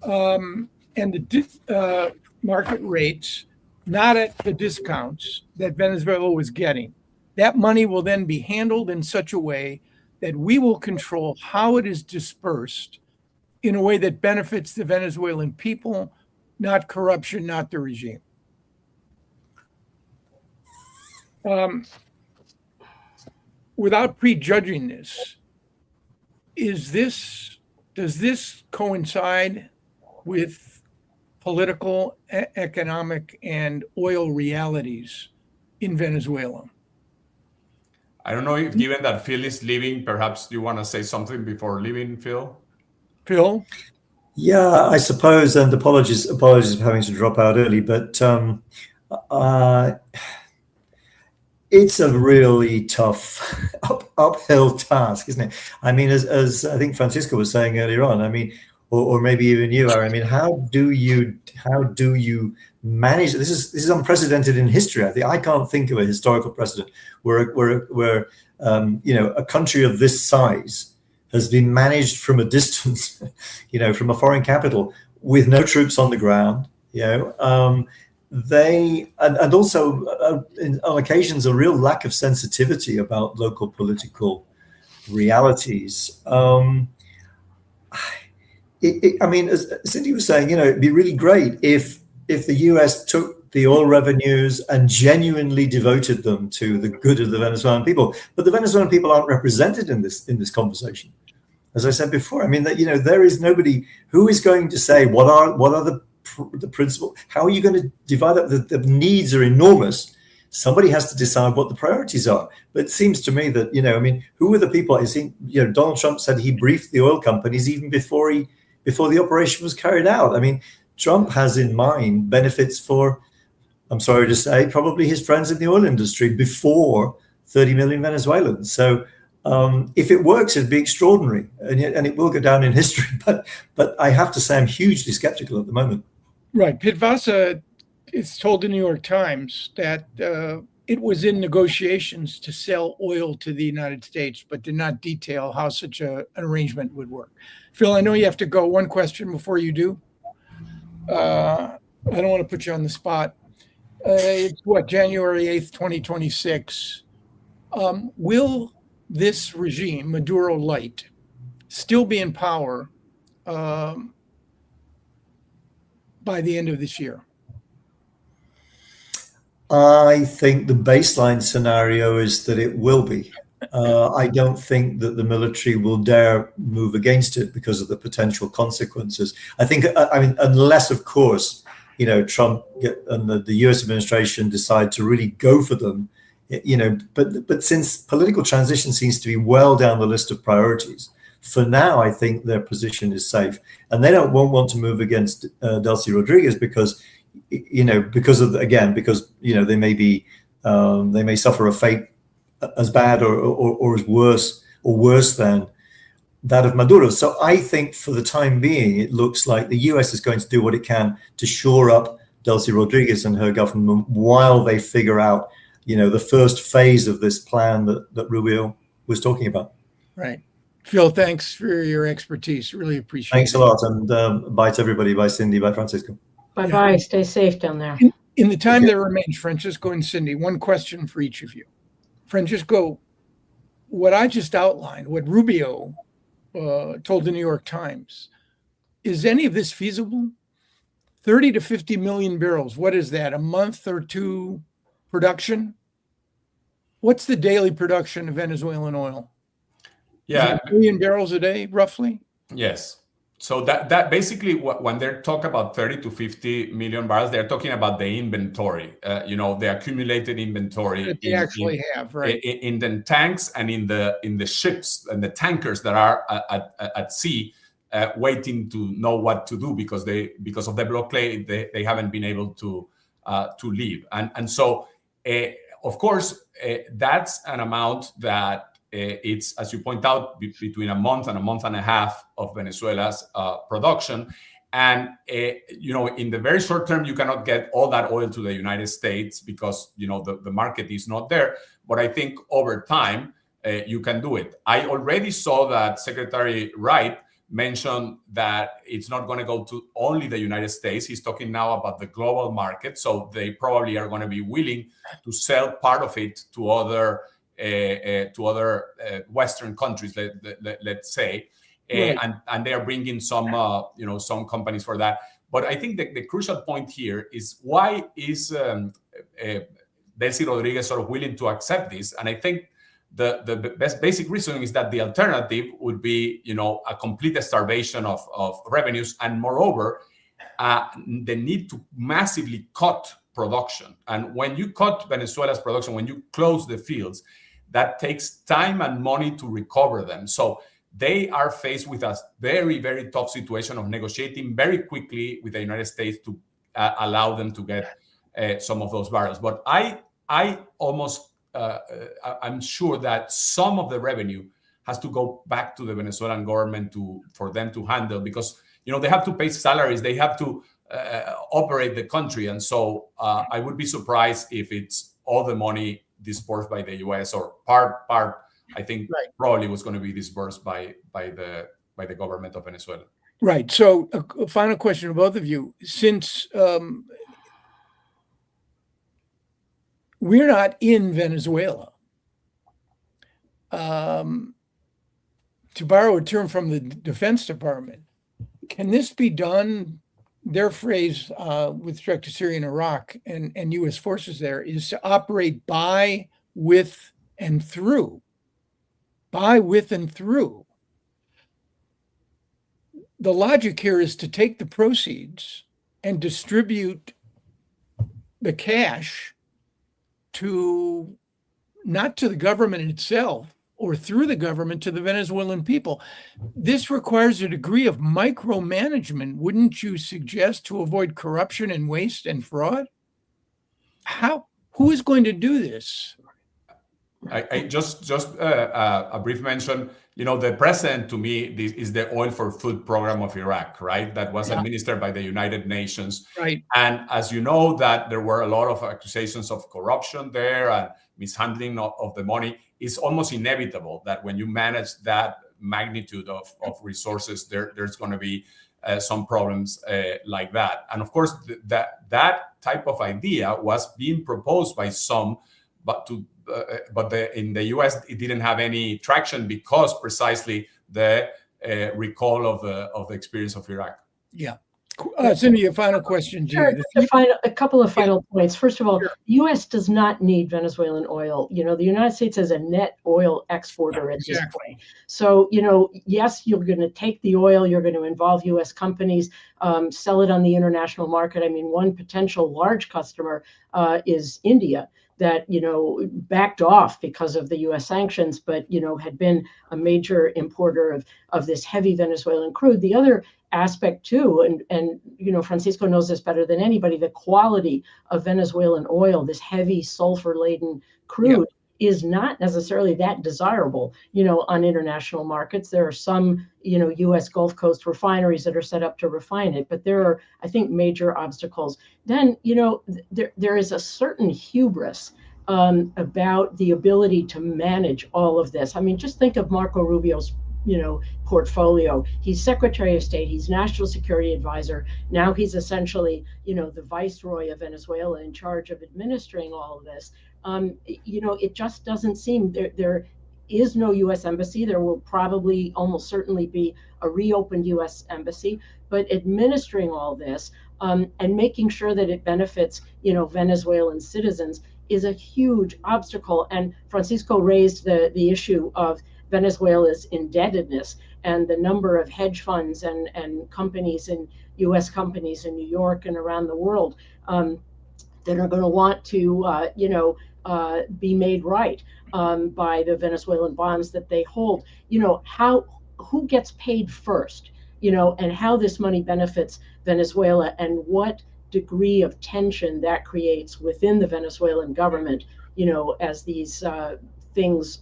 and the market rates, not at the discounts that Venezuela was getting. That money will then be handled in such a way that we will control how it is dispersed in a way that benefits the Venezuelan people, not corruption, not the regime." Without prejudging this, does this coincide with political, economic, and oil realities in Venezuela?
I don't know if, given that Phil is leaving, perhaps you want to say something before leaving, Phil?
Phil?
Yeah, I suppose, and apologies for having to drop out early, but it's a really tough uphill task, isn't it? I mean, as I think Francisco was saying earlier on, I mean, or maybe even you are, I mean, how do you manage? This is unprecedented in history. I can't think of a historical precedent where a country of this size has been managed from a distance, from a foreign capital with no troops on the ground, and also on occasions a real lack of sensitivity about local political realities. I mean, as Cindy was saying, it'd be really great if the US took the oil revenues and genuinely devoted them to the good of the Venezuelan people. But the Venezuelan people aren't represented in this conversation. As I said before, I mean, that there is nobody who is going to say what are the principles. How are you going to divide up? The needs are enormous. Somebody has to decide what the priorities are. But it seems to me that I mean, who were the people? I think Donald Trump said he briefed the oil companies even before the operation was carried out. I mean, Trump has in mind benefits for, I'm sorry to say, probably his friends in the oil industry before 30 million Venezuelans. So if it works, it'd be extraordinary, and it will go down in history. But I have to say, I'm hugely skeptical at the moment.
Right. Pitvasa is told in the New York Times that it was in negotiations to sell oil to the United States, but did not detail how such an arrangement would work. Phil, I know you have to go. One question before you do. I don't want to put you on the spot. It's January 8th, 2026. Will this regime, Maduro Light, still be in power by the end of this year?
I think the baseline scenario is that it will be. I don't think that the military will dare move against it because of the potential consequences. I think, I mean, unless, of course, Trump and the U.S. administration decide to really go for them, but since political transition seems to be well down the list of priorities for now, I think their position is safe, and they won't want to move against Delcy Rodriguez because, because they may be they may suffer a fate as bad or as worse than that of Maduro. So I think for the time being, it looks like the US is going to do what it can to shore up Delcy Rodriguez and her government while they figure out, the first phase of this plan that Rubio was talking about.
Right. Phil, thanks for your expertise. Really appreciate it.
Thanks a lot. And bye to everybody. Bye, Cindy. Bye, Francisco.
Bye-bye. Stay safe down there.
In the time that remains, Francisco and Cindy, one question for each of you. Francisco, what I just outlined, what Rubio told the New York Times, is any of this feasible? 30 to 50 million barrels. What is that? A month or two production? What's the daily production of Venezuelan oil?
Yeah,
1 million barrels a day, roughly.
Yes. So that basically, when they're talking about 30 to 50 million barrels, they're talking about the inventory, the accumulated inventory
That they actually have, right?
In the tanks and in the ships and the tankers that are at sea, waiting to know what to do because of the blockade, they haven't been able to leave, and so of course that's an amount that. It's, as you point out, between a month and a half of Venezuela's production. And, in the very short term, you cannot get all that oil to the United States because, the market is not there. But I think over time, you can do it. I already saw that Secretary Wright mentioned that it's not going to go to only the United States. He's talking now about the global market. So they probably are going to be willing to sell part of it to other Western countries, let's say,
Right.
and they are bringing some companies for that. But I think the crucial point here is why is Delcy Rodriguez sort of willing to accept this? And I think the best basic reason is that the alternative would be, a complete starvation of revenues, and moreover, the need to massively cut production. And when you cut Venezuela's production, when you close the fields, that takes time and money to recover them. So they are faced with a very, very tough situation of negotiating very quickly with the United States to allow them to get some of those barrels. But I'm sure that some of the revenue has to go back to the Venezuelan government for them to handle, because they have to pay salaries, they have to operate the country, and so I would be surprised if it's all the money disbursed by the U.S. or part. I think probably was going to be disbursed by the government of Venezuela.
Right. So a final question to both of you. Since we're not in Venezuela, to borrow a term from the Defense Department, can this be done? Their phrase with respect to Syria and Iraq and U.S. forces there is to operate by, with, and through. By, with, and through. The logic here is to take the proceeds and distribute the cash to, not to the government itself, or through the government to the Venezuelan people. This requires a degree of micromanagement, wouldn't you suggest, to avoid corruption and waste and fraud? Who is going to do this?
I just a brief mention. The president, to me, this is the oil for food program of Iraq, right? That was administered by the United Nations.
Right.
And as you know, that there were a lot of accusations of corruption there and mishandling of the money. It's almost inevitable that when you manage that magnitude of resources, there's going to be some problems like that. And of course, that type of idea was being proposed by some, but in the U.S. it didn't have any traction because precisely the recall of the experience of Iraq.
Yeah. Cindy, a final question to
Sure,
you.
a couple of final points. First of all, the U.S. does not need Venezuelan oil. The United States is a net oil exporter at this point. So, yes, you're going to take the oil, you're going to involve U.S. companies, sell it on the international market. I mean, one potential large customer is India. that, backed off because of the U.S. sanctions, but, had been a major importer of this heavy Venezuelan crude. The other aspect too, and Francisco knows this better than anybody, the quality of Venezuelan oil, this heavy sulfur-laden crude, is not necessarily that desirable, on international markets. There are some, U.S. Gulf Coast refineries that are set up to refine it, but there are, I think, major obstacles. Then, there is a certain hubris about the ability to manage all of this. I mean, just think of Marco Rubio's, portfolio. He's Secretary of State, he's National Security Advisor. Now he's essentially, the Viceroy of Venezuela in charge of administering all of this. It just doesn't seem there is no U.S. embassy. There will probably almost certainly be a reopened U.S. embassy, but administering all this and making sure that it benefits, Venezuelan citizens is a huge obstacle. And Francisco raised the issue of Venezuela's indebtedness and the number of hedge funds and companies and U.S. companies in New York and around the world that are going to want to, be made right by the Venezuelan bonds that they hold. Who gets paid first, and how this money benefits Venezuela and what degree of tension that creates within the Venezuelan government, as these things,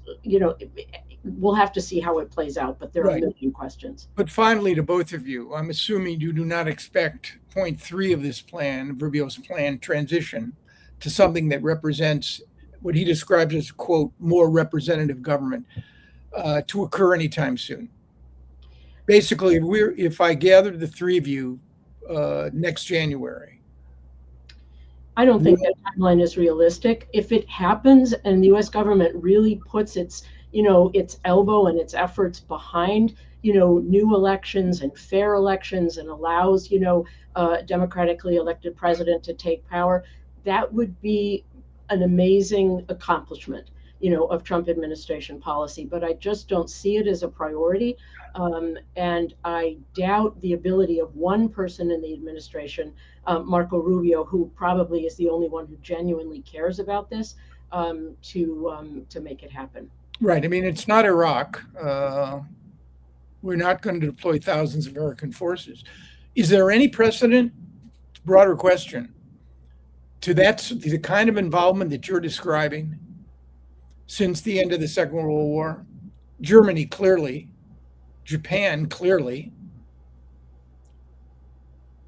we'll have to see how it plays out, but there are a million questions.
But finally, to both of you, I'm assuming you do not expect point 3 of this plan, Rubio's plan, transition to something that represents what he describes as, quote, more representative government to occur anytime soon. Basically, if I gathered the three of you next January.
I don't think that timeline is realistic. If it happens and the U.S. government really puts its elbow and its efforts behind, new elections and fair elections and allows, a democratically elected president to take power, that would be an amazing accomplishment, of Trump administration policy. But I just don't see it as a priority. And I doubt the ability of one person in the administration, Marco Rubio, who probably is the only one who genuinely cares about this, to make it happen.
Right. I mean, it's not Iraq. We're not going to deploy thousands of American forces. Is there any precedent, broader question, to the kind of involvement that you're describing since the end of the Second World War? Germany, clearly. Japan, clearly.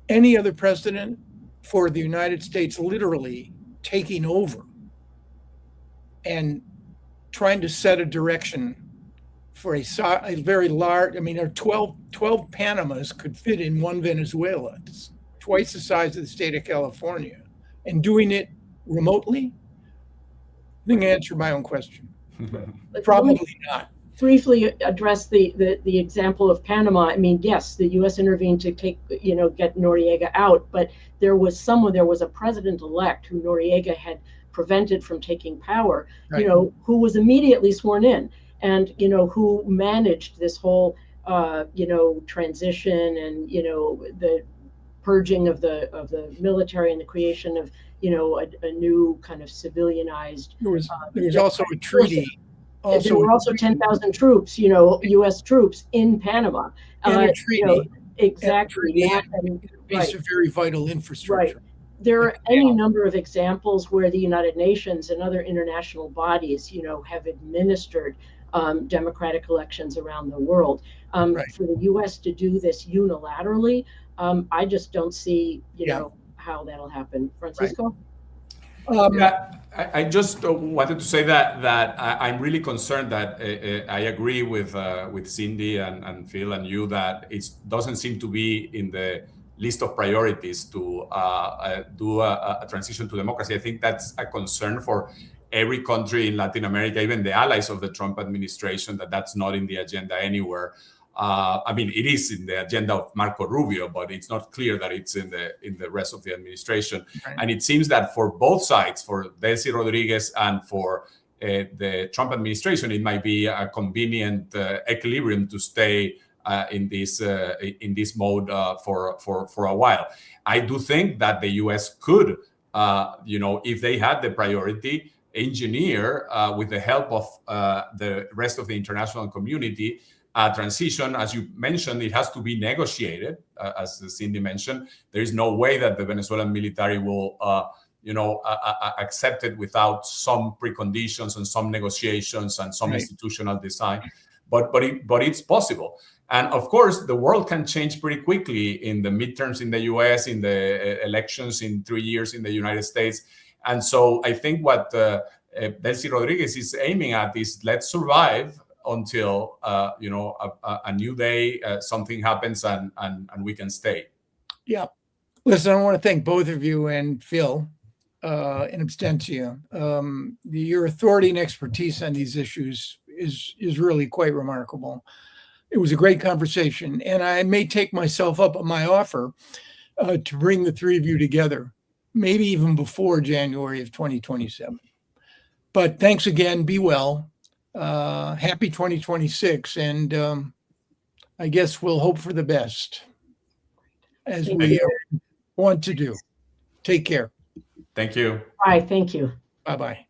Any other precedent for the United States literally taking over and trying to set a direction for a very large, 12 Panamas could fit in one Venezuela. It's twice the size of the state of California. And doing it remotely? I think I answered my own question. Probably not.
Briefly address the example of Panama. I mean, yes, the U.S. intervened to get Noriega out, but there was a president-elect who Noriega had prevented from taking power,
right,
who was immediately sworn in, and who managed this whole transition and the purging of the military and the creation of a new kind of civilianized.
There was also a treaty.
There were also 10,000 troops, U.S. troops in Panama.
And a treaty.
Exactly.
And a piece of very vital infrastructure.
Right. There are any number of examples where the United Nations and other international bodies, have administered democratic elections around the world.
Right.
For the U.S. to do this unilaterally, I just don't see, how that'll happen. Francisco?
Right. I just wanted to say that I'm really concerned that I agree with Cindy and Phil and you that it doesn't seem to be in the list of priorities to do a transition to democracy. I think that's a concern for every country in Latin America, even the allies of the Trump administration, that's not in the agenda anywhere. It is in the agenda of Marco Rubio, but it's not clear that it's in the rest of the administration. Right. And it seems that for both sides, for Delcy Rodriguez and for the Trump administration, it might be a convenient equilibrium to stay in this mode for a while. I do think that the U.S. could, if they had the priority, engineer, with the help of the rest of the international community, a transition. As you mentioned, it has to be negotiated. As Cindy mentioned, there is no way that the Venezuelan military will, accept it without some preconditions and some negotiations and some institutional design. But it's possible. And of course, the world can change pretty quickly in the midterms in the US, in the elections in 3 years in the United States. And so I think what Delcy Rodriguez is aiming at is, let's survive until a new day, something happens, and we can stay.
Yeah. Listen, I want to thank both of you and Phil in absentia. Your authority and expertise on these issues is really quite remarkable. It was a great conversation, and I may take myself up on my offer to bring the three of you together, maybe even before January of 2027. But thanks again. Be well. Happy 2026. And I guess we'll hope for the best, as we want to do. Take care.
Thank you.
Bye. Thank you.
Bye-bye.